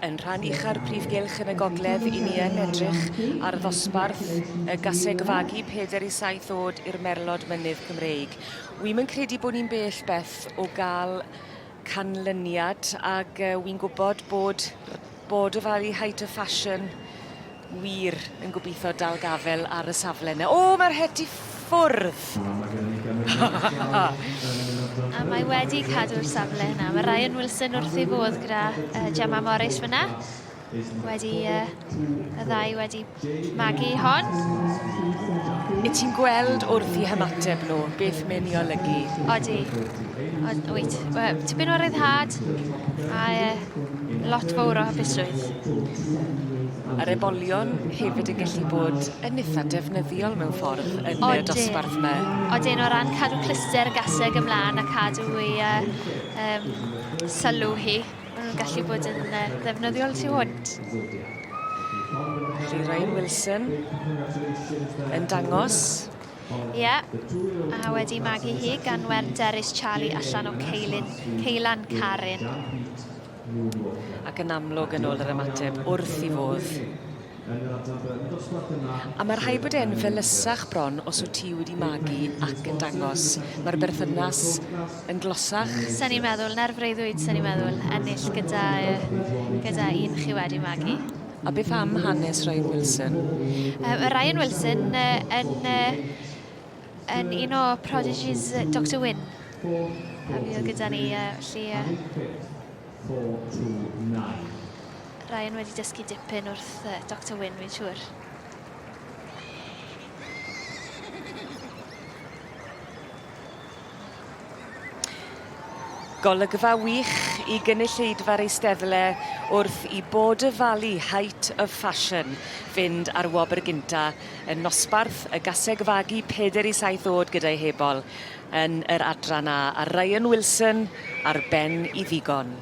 yn rhan ucha'r prif gylch yn y gogledd, i ni yn edrych ar ddosbarth y Caseg Fagu 4 i 7 oed i'r Merlod Mynydd Cymreig. Wi'm yn credu bod ni'n bell beth o gael canlyniad ag wi'n gwybod bod Border Valley Height of Fashion wir yn gobeithio dal gafel ar y safle yna. O, mae'r het i ffwrdd! A mae wedi cadw'r safle yna. Mae Ryan Wilson wrth ei bodd gyda Gemma Morris fyna. Y ddau wedi magu hon. I ti'n gweld wrth i hymateb nhw, beth mynd i olygu? Odi. Wait, tipyn o ryddhad a lot fawr o hapusrwydd. Yr ebolion hefyd yn gallu bod yn eitha defnyddiol mewn ffordd yn y dosbarth yma. Odyn o ran cadw cluster gaseg ymlaen a cadw ei sylw hi. Maen nhw'n gallu bod yn ddefnyddiol tu hwnt. Ryan Wilson yn dangos. Ie, a wedi magu hi gan weld Derys Charlie allan o Ceilan Carin. Ac yn amlwg yn ôl yr ymateb wrth i fodd. A mae'r rhai bod e'n felysach bron os wyt ti wedi magu ac yn dangos. Mae'r berthynas yn glosach. Sa'n i'n meddwl, nerfreiddwyd sa'n i'n meddwl, ennill gyda un chi wedi magu. A beth am hanes Ryan Wilson? Ryan Wilson yn un o prodigies Dr Wyn. A fi oedd gyda ni Ryan wedi dysgu dipyn wrth Dr Wyn, fi'n siŵr. Golygfa wych i gynulleidfa'r eisteddle wrth i Border Valley Height of Fashion fynd ar wobr gynta yn nosbarth y Caseg Fagu 4 i 7 oed gyda'i hebol yn yr adran A. A Ryan Wilson ar ben i ddigon.